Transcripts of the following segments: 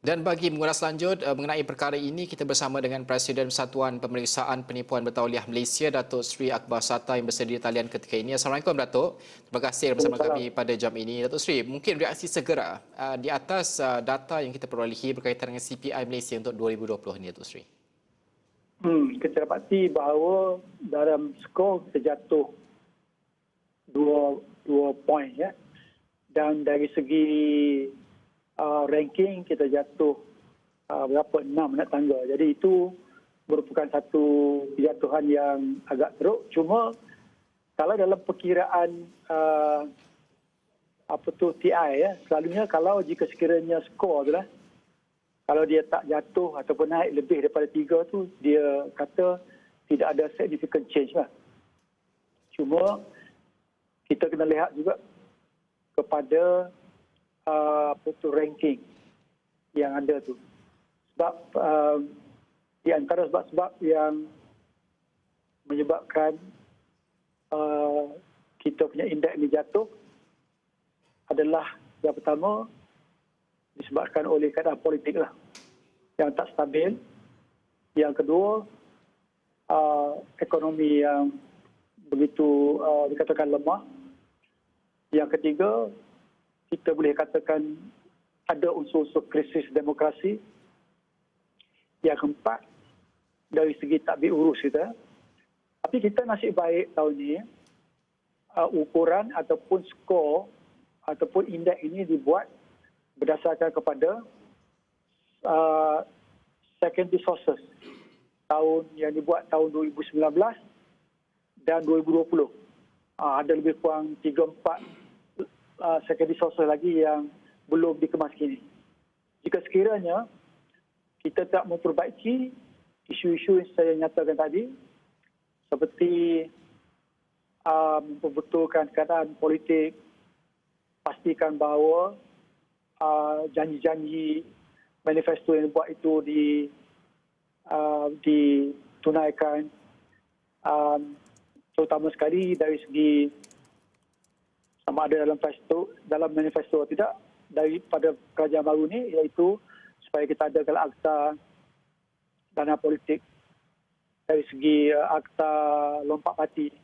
Dan bagi mengulas lanjut mengenai perkara ini, kita bersama dengan Presiden Persatuan Pemeriksaan Penipuan Bertauliah Malaysia, Datuk Seri Akbar Sata yang bersedia di talian ketika ini. Assalamualaikum, Datuk. Terima kasih bersama Waalaikumsalam. kami pada jam ini. Datuk Seri, mungkin reaksi segera di atas data yang kita perolehi berkaitan dengan CPI Malaysia untuk 2020 ini, Datuk Seri. Kita dapati bahawa dalam skor kita jatuh dua poin ya. Dan dari segi ranking kita jatuh berapa 6 nak tangga. Jadi itu merupakan satu kejatuhan yang agak teruk. Cuma kalau dalam perkiraan TI ya, selalunya kalau jika sekiranya skor tu lah, kalau dia tak jatuh ataupun naik lebih daripada 3 tu, dia kata tidak ada significant change lah. Cuma kita kena lihat juga kepada ranking yang ada tu. Sebab di antara sebab-sebab yang menyebabkan kita punya indeks ini jatuh adalah yang pertama disebabkan oleh keadaan politik lah yang tak stabil. Yang kedua, ekonomi yang begitu dikatakan lemah. Yang ketiga, kita boleh katakan ada unsur-unsur krisis demokrasi. Yang keempat, dari segi tadbir urus kita. Tapi kita nasib baik tahun ini, ukuran ataupun skor ataupun indeks ini dibuat berdasarkan kepada secondary sources. Tahun yang dibuat tahun 2019 dan 2020. Ada lebih kurang 3-4 secondary sources lagi yang belum dikemas kini. Jika sekiranya kita tak memperbaiki isu-isu yang saya nyatakan tadi, seperti memperbetulkan keadaan politik, pastikan bahawa janji-janji manifesto yang dibuat itu ditunaikan, terutama sekali dari segi sama ada dalam manifesto atau tidak daripada kerajaan baru ini, iaitu supaya kita adakan akta dana politik dari segi akta lompat parti.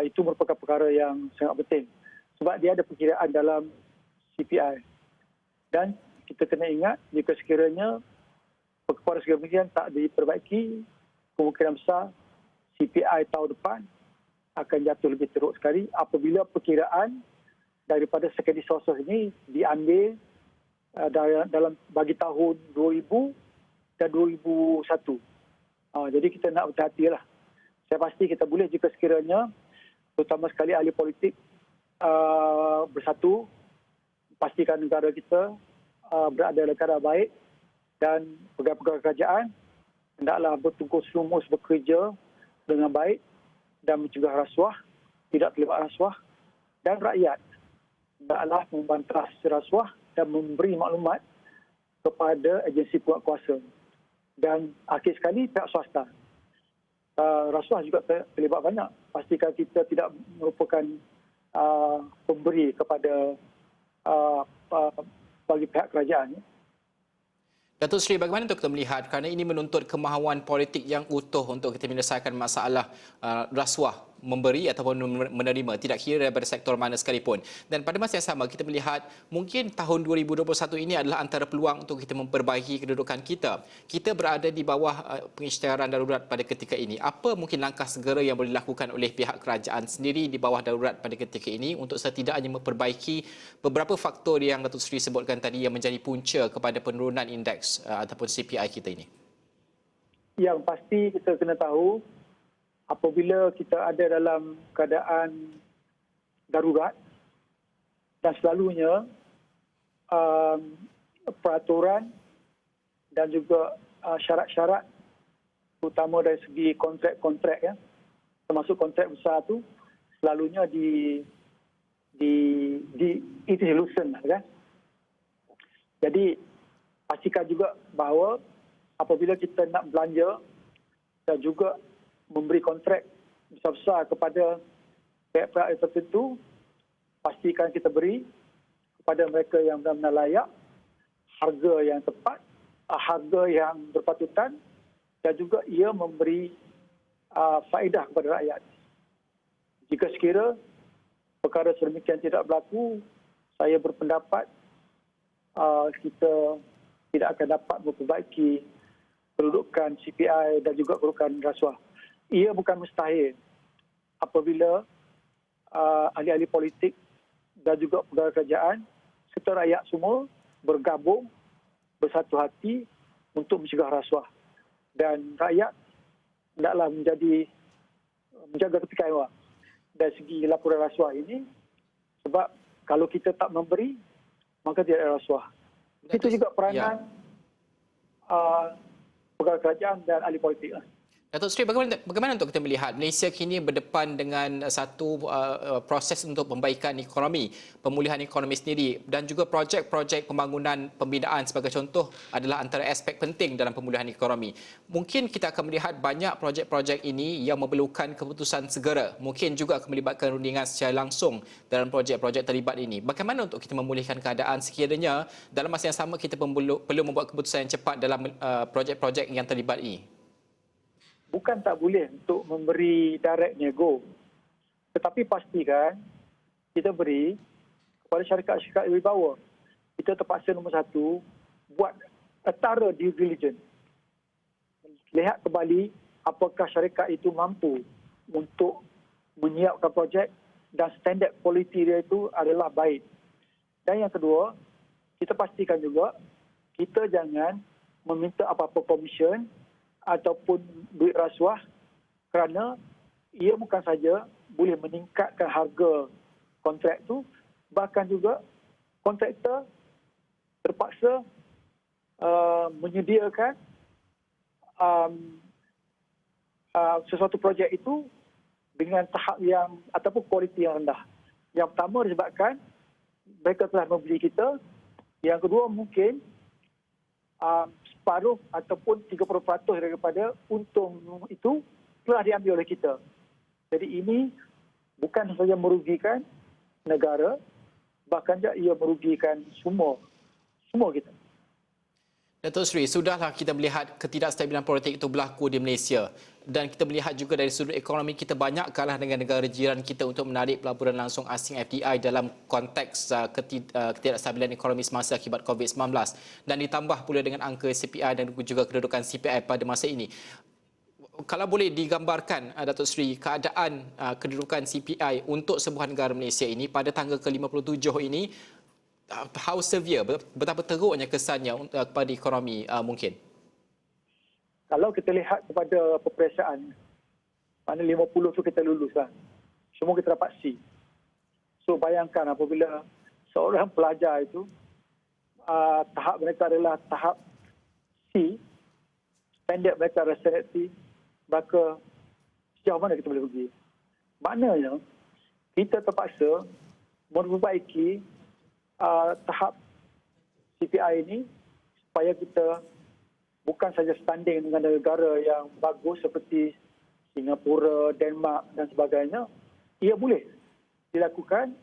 Itu merupakan perkara yang sangat penting sebab dia ada perkiraan dalam CPI. Dan kita kena ingat jika sekiranya perkara segala tak diperbaiki, kemungkinan besar CPI tahun depan akan jatuh lebih teruk sekali apabila perkiraan daripada secondary sources ini diambil dalam bagi tahun 2000 dan 2001. Jadi kita nak berhati-hatilah. Saya pasti kita boleh jika sekiranya terutama sekali ahli politik bersatu, pastikan negara kita berada dalam keadaan baik dan pegawai-pegawai kerajaan hendaklah bertungkus lumus bekerja dengan baik dan mencegah rasuah, tidak terlibat rasuah, dan rakyat hendaklah membantah rasuah dan memberi maklumat kepada agensi penguatkuasa. Dan akhir sekali pihak swasta. Rasuah juga terlibat banyak. Pastikan kita tidak merupakan pemberi kepada bagi pihak kerajaan. Datuk Seri, bagaimana untuk kita melihat kerana ini menuntut kemahuan politik yang utuh untuk kita menyelesaikan masalah rasuah memberi ataupun menerima, tidak kira daripada sektor mana sekalipun. Dan pada masa yang sama kita melihat mungkin tahun 2021 ini adalah antara peluang untuk kita memperbaiki kedudukan kita. Kita berada di bawah pengisytiharan darurat pada ketika ini. Apa mungkin langkah segera yang boleh dilakukan oleh pihak kerajaan sendiri di bawah darurat pada ketika ini untuk setidaknya memperbaiki beberapa faktor yang Datuk Seri sebutkan tadi yang menjadi punca kepada penurunan indeks ataupun CPI kita ini? Yang pasti kita kena tahu apabila kita ada dalam keadaan darurat dan selalunya peraturan dan juga syarat-syarat terutama dari segi kontrak-kontrak ya, termasuk kontrak besar tu selalunya itu loosen kan. Jadi pastikan juga bahawa apabila kita nak belanja dan juga memberi kontrak besar-besar kepada pihak-pihak tertentu, pastikan kita beri kepada mereka yang benar-benar layak harga yang tepat, harga yang berpatutan, dan juga ia memberi faedah kepada rakyat. Jika sekira perkara sedemikian tidak berlaku, saya berpendapat kita tidak akan dapat memperbaiki kedudukan CPI dan juga kedudukan rasuah. Ia bukan mustahil apabila ahli-ahli politik dan juga pegawai kerajaan serta rakyat semua bergabung bersatu hati untuk mencegah rasuah. Dan rakyat hendaklah menjaga kepikan awak dari segi laporan rasuah ini, sebab kalau kita tak memberi, maka tidak ada rasuah. Itu juga peranan pegawai kerajaan dan ahli politik. Datuk Seri, bagaimana untuk kita melihat Malaysia kini berdepan dengan satu proses untuk pembaikan ekonomi, pemulihan ekonomi sendiri dan juga projek-projek pembangunan pembinaan sebagai contoh adalah antara aspek penting dalam pemulihan ekonomi. Mungkin kita akan melihat banyak projek-projek ini yang memerlukan keputusan segera. Mungkin juga akan melibatkan rundingan secara langsung dalam projek-projek terlibat ini. Bagaimana untuk kita memulihkan keadaan sekiranya dalam masa yang sama kita perlu membuat keputusan yang cepat dalam projek-projek yang terlibat ini? Bukan tak boleh untuk memberi direct nego, tetapi pastikan kita beri kepada syarikat-syarikat wibawa. Kita terpaksa nombor satu, buat thorough due diligence. Lihat kembali apakah syarikat itu mampu untuk menyiapkan projek dan standard kualiti dia itu adalah baik. Dan yang kedua, kita pastikan juga kita jangan meminta apa-apa komision ataupun duit rasuah kerana ia bukan saja boleh meningkatkan harga kontrak itu, bahkan juga kontraktor terpaksa menyediakan sesuatu projek itu dengan tahap yang ataupun kualiti yang rendah. Yang pertama disebabkan mereka telah membeli kita. Yang kedua mungkin separuh ataupun 30% daripada untung itu telah diambil oleh kita. Jadi ini bukan saja merugikan negara, bahkan juga ia merugikan semua kita. Datuk Seri, sudahlah kita melihat ketidakstabilan politik itu berlaku di Malaysia dan kita melihat juga dari sudut ekonomi kita banyak kalah dengan negara jiran kita untuk menarik pelaburan langsung asing FDI dalam konteks ketidakstabilan ekonomi semasa akibat COVID-19 dan ditambah pula dengan angka CPI dan juga kedudukan CPI pada masa ini. Kalau boleh digambarkan, Datuk Seri, keadaan kedudukan CPI untuk sebuah negara Malaysia ini pada tanggal ke-57 ini, how severe, betapa teruknya kesannya kepada ekonomi mungkin? Kalau kita lihat kepada peperiksaan, mana 50 tu kita lulus lah. Semua kita dapat C. So bayangkan apabila seorang pelajar itu, tahap mereka adalah tahap C, standard mereka adalah standard C, maka sejauh mana kita boleh pergi? Maknanya, kita terpaksa memperbaiki tahap CPI ini supaya kita bukan saja standing dengan negara yang bagus seperti Singapura, Denmark dan sebagainya. Ia boleh dilakukan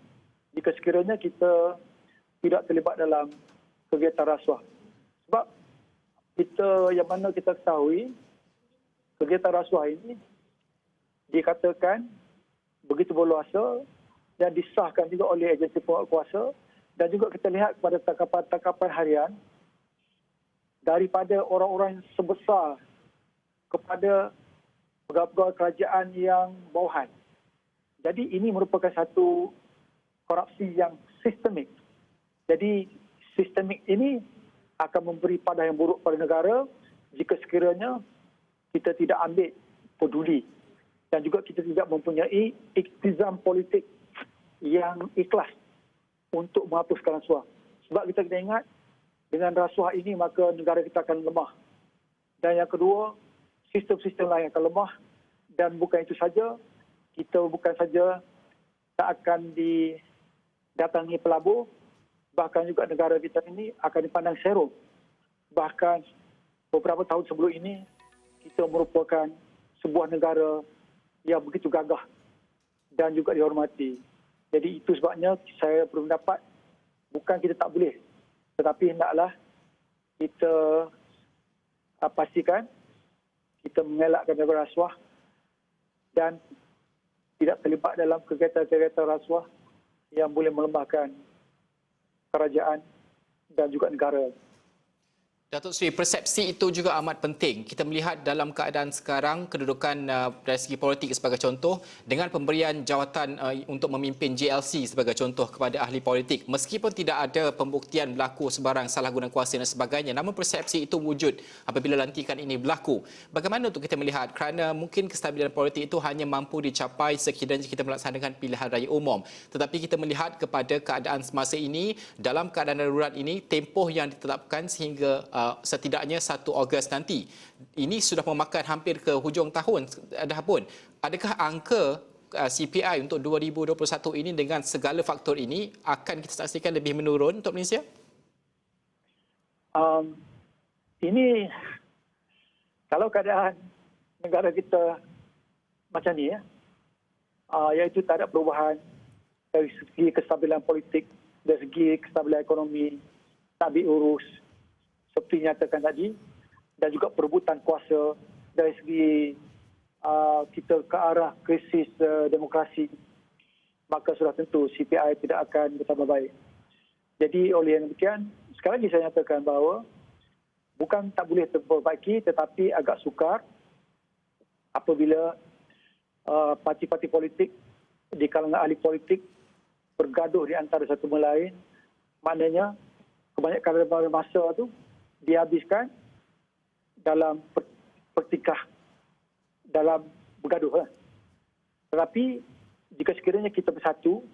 jika sekiranya kita tidak terlibat dalam kegiatan rasuah. Sebab yang mana kita ketahui kegiatan rasuah ini dikatakan begitu berluasa dan disahkan juga oleh agensi penguatkuasa. Dan juga kita lihat pada tangkapan-tangkapan harian daripada orang-orang yang sebesar kepada pegawai-pegawai kerajaan yang bawahan. Jadi ini merupakan satu korupsi yang sistemik. Jadi sistemik ini akan memberi pada yang buruk pada negara jika sekiranya kita tidak ambil peduli dan juga kita tidak mempunyai iktizam politik yang ikhlas untuk menghapuskan rasuah. Sebab kita kena ingat, dengan rasuah ini maka negara kita akan lemah. Dan yang kedua, sistem-sistem lain akan lemah. Dan bukan itu saja, kita bukan saja tak akan didatangi pelabur, bahkan juga negara kita ini akan dipandang serong. Bahkan beberapa tahun sebelum ini, kita merupakan sebuah negara yang begitu gagah dan juga dihormati. Jadi itu sebabnya saya berpendapat bukan kita tak boleh, tetapi hendaklah kita pastikan kita mengelakkan daripada rasuah dan tidak terlibat dalam kegiatan-kegiatan rasuah yang boleh melemahkan kerajaan dan juga negara. Datuk Seri, persepsi itu juga amat penting. Kita melihat dalam keadaan sekarang, kedudukan dari segi politik sebagai contoh, dengan pemberian jawatan untuk memimpin JLC sebagai contoh kepada ahli politik, meskipun tidak ada pembuktian berlaku sebarang salah guna kuasa dan sebagainya, namun persepsi itu wujud apabila lantikan ini berlaku. Bagaimana untuk kita melihat? Kerana mungkin kestabilan politik itu hanya mampu dicapai sekiranya kita melaksanakan pilihan raya umum. Tetapi kita melihat kepada keadaan semasa ini, dalam keadaan darurat ini, tempoh yang ditetapkan sehingga setidaknya 1 Ogos nanti. Ini sudah memakan hampir ke hujung tahun dah pun. Adakah angka CPI untuk 2021 ini dengan segala faktor ini akan kita saksikan lebih menurun untuk Malaysia? Ini kalau keadaan negara kita macam ni, iaitu tak ada perubahan dari segi kestabilan politik, dari segi kestabilan ekonomi, tak diurus seperti nyatakan tadi, dan juga perebutan kuasa dari segi kita ke arah krisis demokrasi, maka sudah tentu CPI tidak akan bertambah baik. Jadi oleh yang demikian, sekali lagi saya nyatakan bahawa bukan tak boleh diperbaiki, tetapi agak sukar apabila parti-parti politik di kalangan ahli politik bergaduh di antara satu sama lain. Maknanya kebanyakan masa tu dihabiskan dalam pertikah, dalam bergaduh. Tetapi jika sekiranya kita bersatu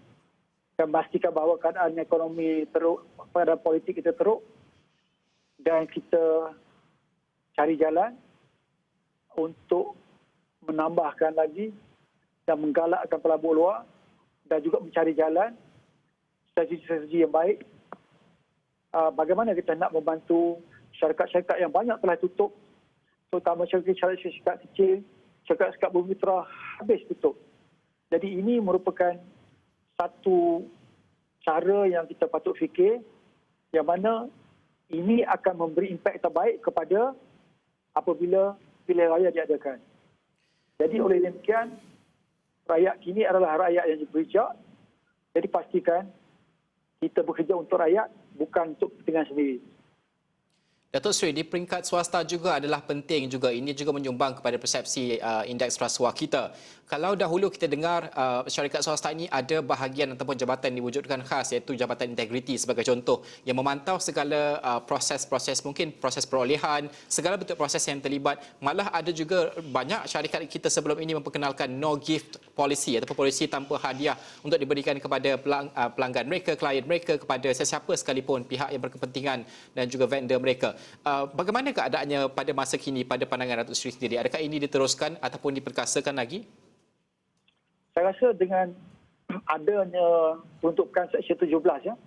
dan memastikan bahawa keadaan ekonomi teruk, keadaan politik kita teruk, dan kita cari jalan untuk menambahkan lagi dan menggalakkan pelabur luar dan juga mencari jalan strategi-strategi yang baik, bagaimana kita nak membantu syarikat-syarikat yang banyak telah tutup, terutama syarikat-syarikat kecil, syarikat-syarikat bermitra habis tutup. Jadi ini merupakan satu cara yang kita patut fikir, yang mana ini akan memberi impak terbaik kepada apabila pilihan raya diadakan. Jadi oleh demikian, rakyat kini adalah rakyat yang berbijak. Jadi pastikan kita bekerja untuk rakyat, bukan untuk kepentingan sendiri. Datuk Seri, di peringkat swasta juga adalah penting juga. Ini juga menyumbang kepada persepsi indeks rasuah kita. Kalau dahulu kita dengar syarikat swasta ini ada bahagian ataupun jabatan diwujudkan khas, iaitu Jabatan Integriti sebagai contoh, yang memantau segala proses-proses, mungkin proses perolehan, segala bentuk proses yang terlibat. Malah ada juga banyak syarikat kita sebelum ini memperkenalkan no gift policy ataupun polisi tanpa hadiah untuk diberikan kepada pelanggan mereka, klien mereka, kepada sesiapa sekalipun pihak yang berkepentingan dan juga vendor mereka. Bagaimana keadaannya pada masa kini pada pandangan Datuk Seri sendiri? Adakah ini diteruskan ataupun diperkasakan lagi? Saya rasa dengan adanya peruntukan Seksyen 17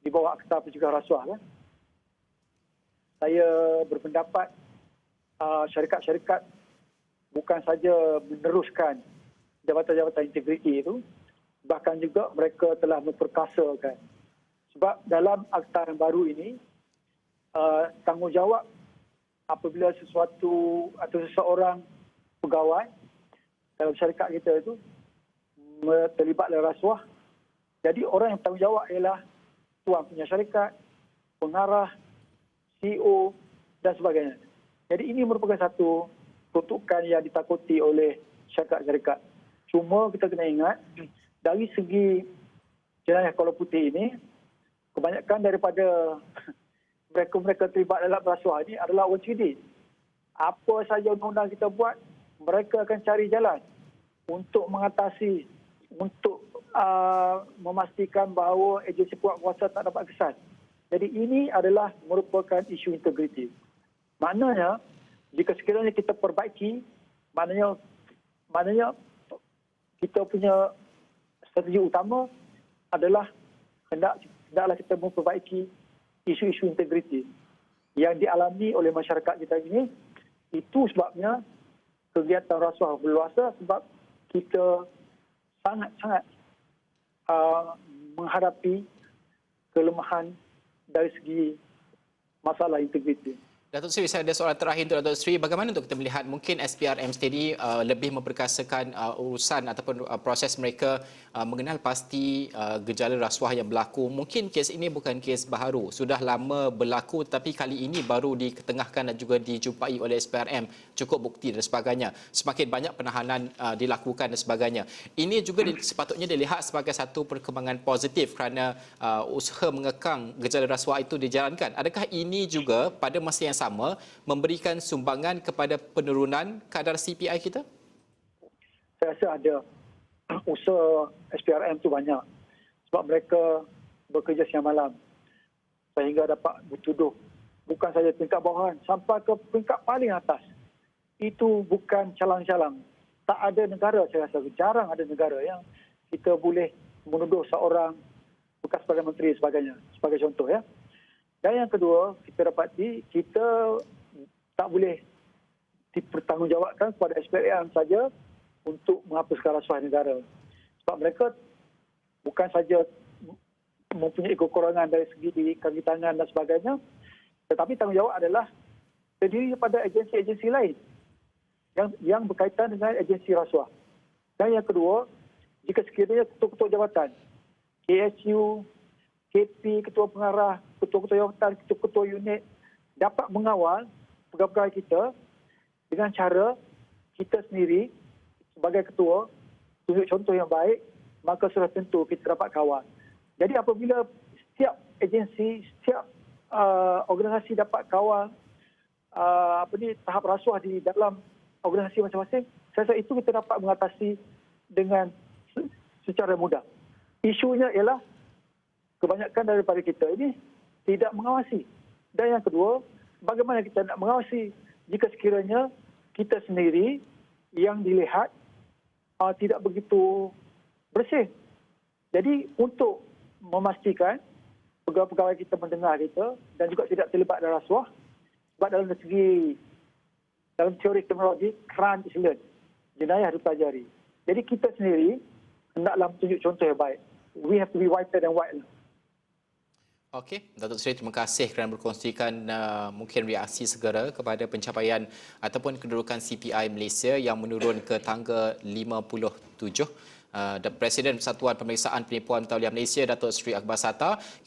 di bawah Akta Pencegahan Rasuah, saya berpendapat syarikat-syarikat bukan saja meneruskan jabatan-jabatan integriti itu, bahkan juga mereka telah memperkasakan. Sebab dalam akta yang baru ini, tanggungjawab apabila sesuatu atau seseorang pegawai dalam syarikat kita itu terlibat dalam rasuah, jadi orang yang bertanggungjawab ialah tuan punya syarikat, pengarah, CEO dan sebagainya. Jadi ini merupakan satu peruntukan yang ditakuti oleh syarikat-syarikat. Cuma kita kena ingat, dari segi jenayah kolor putih ini, kebanyakan daripada mereka terlibat dalam rasuah ini adalah orang cerdik. Apa saja undang-undang kita buat, mereka akan cari jalan untuk mengatasi, untuk memastikan bahawa agensi puak kuasa tak dapat kesan. Jadi ini adalah merupakan isu integriti. Maknanya, jika sekiranya kita perbaiki, maknanya kita punya strategi utama adalah hendaklah kita memperbaiki isu-isu integriti yang dialami oleh masyarakat kita ini. Itu sebabnya kegiatan rasuah berluasa, sebab kita sangat-sangat menghadapi kelemahan dari segi masalah integriti. Datuk Seri, saya ada soalan terakhir untuk Datuk Seri. Bagaimana untuk kita melihat mungkin SPRM sendiri lebih memperkasakan urusan ataupun proses mereka mengenal pasti gejala rasuah yang berlaku. Mungkin kes ini bukan kes baharu. Sudah lama berlaku tetapi kali ini baru diketengahkan dan juga dijumpai oleh SPRM. Cukup bukti dan sebagainya. Semakin banyak penahanan dilakukan dan sebagainya. Ini juga sepatutnya dilihat sebagai satu perkembangan positif kerana usaha mengekang gejala rasuah itu dijalankan. Adakah ini juga pada masa yang sama memberikan sumbangan kepada penurunan kadar CPI kita? Saya rasa ada usaha SPRM tu banyak sebab mereka bekerja siang malam sehingga dapat dituduh bukan saja tingkat bawahan sampai ke peringkat paling atas. Itu bukan calang-calang. Tak ada negara, saya rasa jarang ada negara yang kita boleh menuduh seorang bekas Perdana Menteri sebagainya, sebagai contoh ya. Dan yang kedua, kita dapati kita tak boleh dipertanggungjawabkan kepada SPRM saja untuk menghapuskan rasuah negara. Sebab mereka bukan saja mempunyai kekurangan dari segi di kaki tangan dan sebagainya, tetapi tanggungjawab adalah terdiri pada agensi-agensi lain yang berkaitan dengan agensi rasuah. Dan yang kedua, jika sekiranya ketua-ketua jabatan, KSU, KP, ketua pengarah, ketua-ketua jawatan, ketua-ketua unit dapat mengawal pegawai-pegawai kita dengan cara kita sendiri sebagai ketua tunjuk contoh yang baik, maka sudah tentu kita dapat kawal. Jadi apabila setiap agensi, setiap organisasi dapat kawal tahap rasuah di dalam organisasi masing-masing, saya rasa itu kita dapat mengatasi dengan secara mudah. Isunya ialah kebanyakan daripada kita ini tidak mengawasi. Dan yang kedua, bagaimana kita nak mengawasi jika sekiranya kita sendiri yang dilihat tidak begitu bersih. Jadi untuk memastikan pegawai-pegawai kita mendengar kita dan juga tidak terlibat dalam rasuah, sebab dalam teori kriminologi, crime is learned. Jenayah dipelajari. Jadi kita sendiri hendaklah tunjuk contoh yang baik. We have to be whiter than white. Okey, Datuk Seri, terima kasih kerana berkongsikan mungkin reaksi segera kepada pencapaian ataupun kedudukan CPI Malaysia yang menurun ke tangga 57. Presiden Persatuan Pemeriksaan Penipuan Tauliah Malaysia, Datuk Seri Akbar Sata.